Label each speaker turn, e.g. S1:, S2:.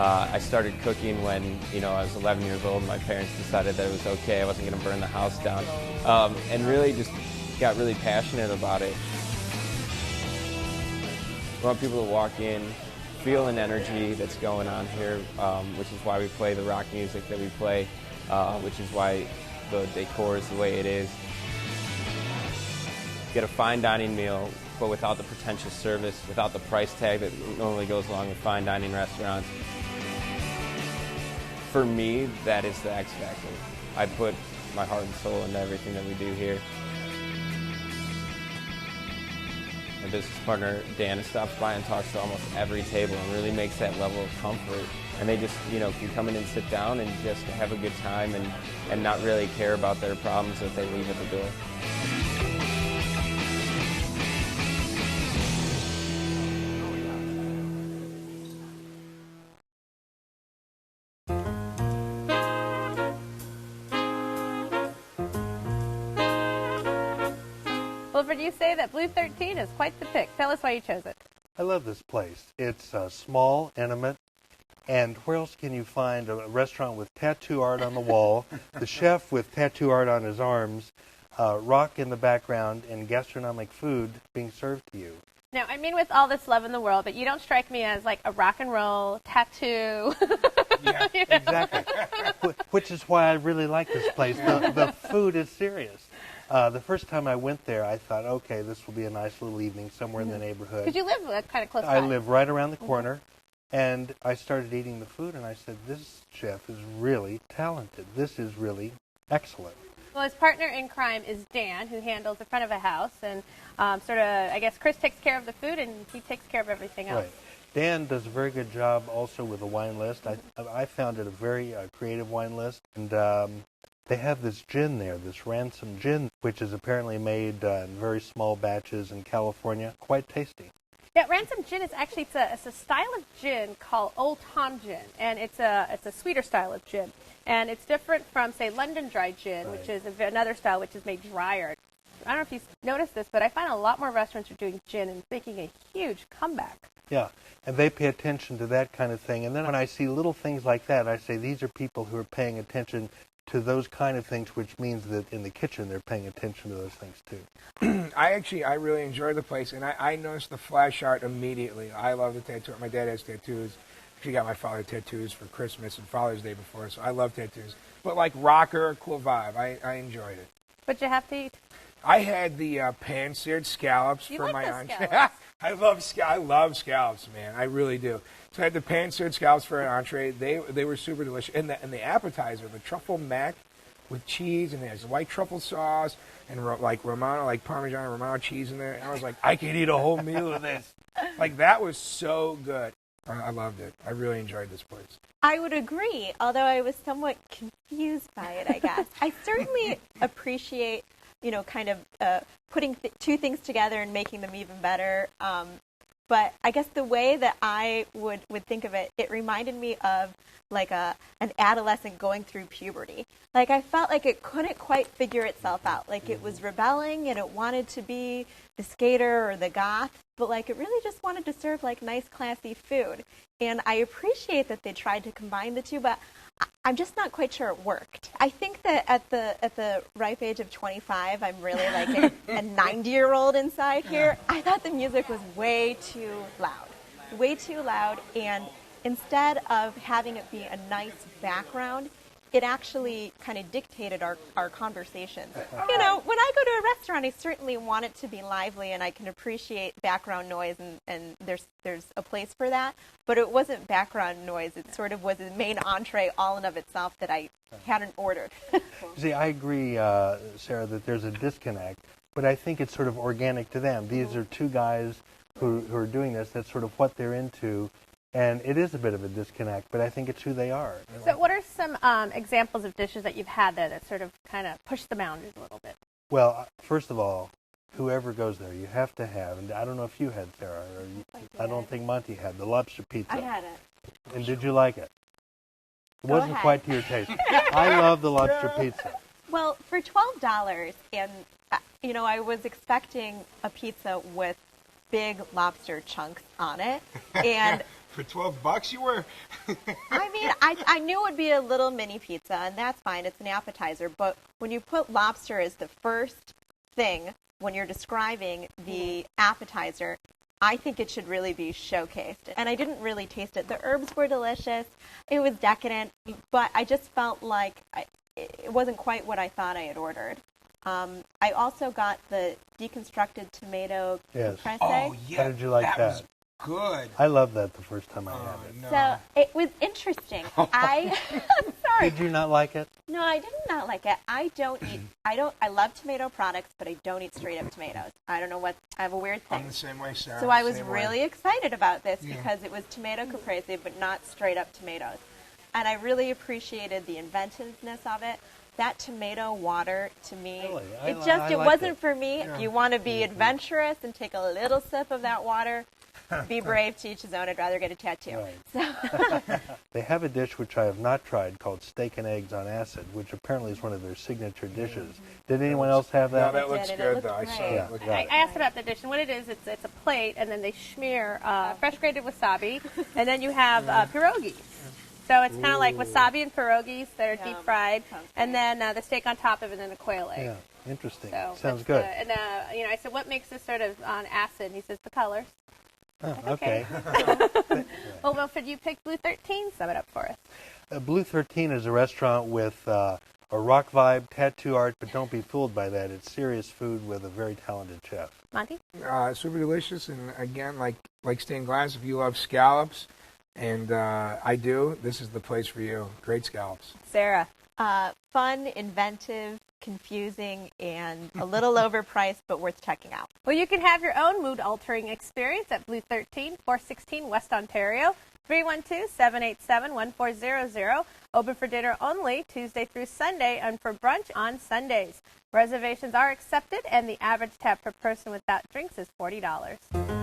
S1: I started cooking when, I was 11 years old. My parents decided that it was okay. I wasn't going to burn the house down. And really just got really passionate about it. I want people to walk in, feel an energy that's going on here, which is why we play the rock music that we play, which is why the decor is the way it is. Get a fine dining meal, but without the pretentious service, without the price tag that normally goes along with fine dining restaurants. For me, that is the X factor. I put my heart and soul into everything that we do here. My business partner, Dan, stops by and talks to almost every table and really makes that level of comfort. And they just, can come in and sit down and just have a good time and not really care about their problems that they leave at the door.
S2: Wilford, you say that Blue 13 is quite the pick. Tell us why you chose it.
S3: I love this place. It's small, intimate, and where else can you find a restaurant with tattoo art on the wall, the chef with tattoo art on his arms, rock in the background, and gastronomic food being served to you?
S2: Now, I mean with all this love in the world, but you don't strike me as like a rock and roll tattoo.
S3: Yeah, exactly. Which is why I really like this place. The food is serious. The first time I went there, I thought, okay, this will be a nice little evening somewhere in the neighborhood.
S2: Because you live kind of close by.
S3: I live right around the corner, and I started eating the food, and I said, this chef is really talented. This is really excellent.
S2: Well, his partner in crime is Dan, who handles the front of a house, and I guess Chris takes care of the food, and he takes care of everything else.
S3: Right. Dan does a very good job also with the wine list. I found it a very creative wine list, and they have this gin there, this Ransom gin, which is apparently made in very small batches in California. Quite tasty.
S2: Yeah, Ransom gin is actually it's a style of gin called Old Tom gin, and it's a sweeter style of gin, and it's different from say London Dry gin, which is another style which is made drier. I don't know if you've noticed this, but I find a lot more restaurants are doing gin and making a huge comeback.
S3: Yeah, and they pay attention to that kind of thing. And then when I see little things like that, I say these are people who are paying attention to those kind of things, which means that in the kitchen they're paying attention to those things too.
S4: I really enjoy the place, and I noticed the flash art immediately. I love the tattoo. My dad has tattoos. Actually got my father tattoos for Christmas and Father's Day before, so I love tattoos. But like rocker, cool vibe. I enjoyed it.
S2: What'd you have to eat?
S4: I had the pan-seared scallops
S2: you
S4: for
S2: like
S4: my
S2: the
S4: entree.
S2: scallops.
S4: I love scallops, man. I really do. So I had the pan-seared scallops for an entree. They were super delicious. And the appetizer, the truffle mac with cheese, and there's white truffle sauce and like Romano, like Parmesan Romano cheese in there. And I was like, I could eat a whole meal of this. Like that was so good. I loved it. I really enjoyed this place.
S5: I would agree, although I was somewhat confused by it, I guess. I certainly appreciate, kind of putting two things together and making them even better. But I guess the way that I would think of it, it reminded me of like an adolescent going through puberty. Like I felt like it couldn't quite figure itself out. Like it was rebelling and it wanted to be the skater or the goth, but like it really just wanted to serve like nice, classy food. And I appreciate that they tried to combine the two, but I'm just not quite sure it worked. I think that at the ripe age of 25, I'm really like a 90-year-old inside here. I thought the music was way too loud, and instead of having it be a nice background, it actually kind of dictated our conversations. When I go to a restaurant, I certainly want it to be lively, and I can appreciate background noise, and there's a place for that. But it wasn't background noise. It sort of was a main entree all in of itself that I hadn't ordered.
S3: See, I agree, Sarah, that there's a disconnect, but I think it's sort of organic to them. These are two guys who are doing this. That's sort of what they're into. And it is a bit of a disconnect, but I think it's who they are.
S2: So what are some examples of dishes that you've had there that sort of kind of push the boundaries a little bit?
S3: Well, first of all, whoever goes there, you have to have, and I don't know if you had, Sarah, I don't think Monty had, the lobster pizza.
S5: I had it.
S3: And did you like it? It wasn't quite to your taste. I love the lobster pizza.
S5: Well, for $12, and, I was expecting a pizza with big lobster chunks on it, and
S4: For $12, you were.
S5: I mean, I knew it would be a little mini pizza, and that's fine. It's an appetizer. But when you put lobster as the first thing when you're describing the appetizer, I think it should really be showcased. And I didn't really taste it. The herbs were delicious. It was decadent, but I just felt like it wasn't quite what I thought I had ordered. I also got the deconstructed tomato
S3: Yes.
S5: caprese.
S4: Oh, yeah.
S3: How did you like that?
S4: Was good.
S3: I loved that the first time I had it.
S4: No.
S5: So it was interesting. I'm sorry.
S3: Did you not like it?
S5: No, I did not like it. I love tomato products, but I don't eat straight up tomatoes. I don't know what, I have a weird thing.
S4: I'm the same way, Sarah.
S5: So I was
S4: Same way.
S5: really excited about this
S4: Yeah.
S5: because it was tomato caprese, but not straight up tomatoes. And I really appreciated the inventiveness of it. That tomato water, to me,
S3: Really?
S5: it
S3: I liked
S5: wasn't
S3: it.
S5: for me. If you want to be adventurous and take a little sip of that water, be brave, to each his own. I'd rather get a tattoo.
S3: Right. They have a dish which I have not tried called steak and eggs on acid, which apparently is one of their signature dishes. Did anyone else have
S4: No,
S3: that?
S4: that looks
S5: It
S4: good,
S5: looked
S4: though. I saw
S5: great.
S4: it.
S3: Yeah,
S4: Looked
S3: yeah.
S2: I asked about the dish, and what it is, it's a plate, and then they smear fresh grated wasabi, and then you have pierogies. So it's kind of like wasabi and pierogies that are deep
S5: Yum.
S2: fried,
S5: Sounds
S2: and then the steak on top of it, and then a quail egg.
S3: Yeah, interesting.
S2: So
S3: Sounds
S2: that's
S3: good.
S2: And I said, what makes this sort of on acid? And he says, the colors.
S3: Oh,
S2: Okay.
S3: okay.
S2: Well, Wilfred, you picked Blue 13. Sum it up for us.
S3: Blue 13 is a restaurant with a rock vibe, tattoo art, but don't be fooled by that. It's serious food with a very talented chef.
S2: Monty?
S4: Super delicious, and again, like stained glass, if you love scallops, and I do, this is the place for you. Great scallops.
S2: Sarah?
S5: Fun, inventive, confusing, and a little overpriced, but worth checking out.
S2: Well, you can have your own mood-altering experience at Blue 13, 416 West Ontario, 312-787-1400. Open for dinner only Tuesday through Sunday, and for brunch on Sundays. Reservations are accepted, and the average tab per person without drinks is $40.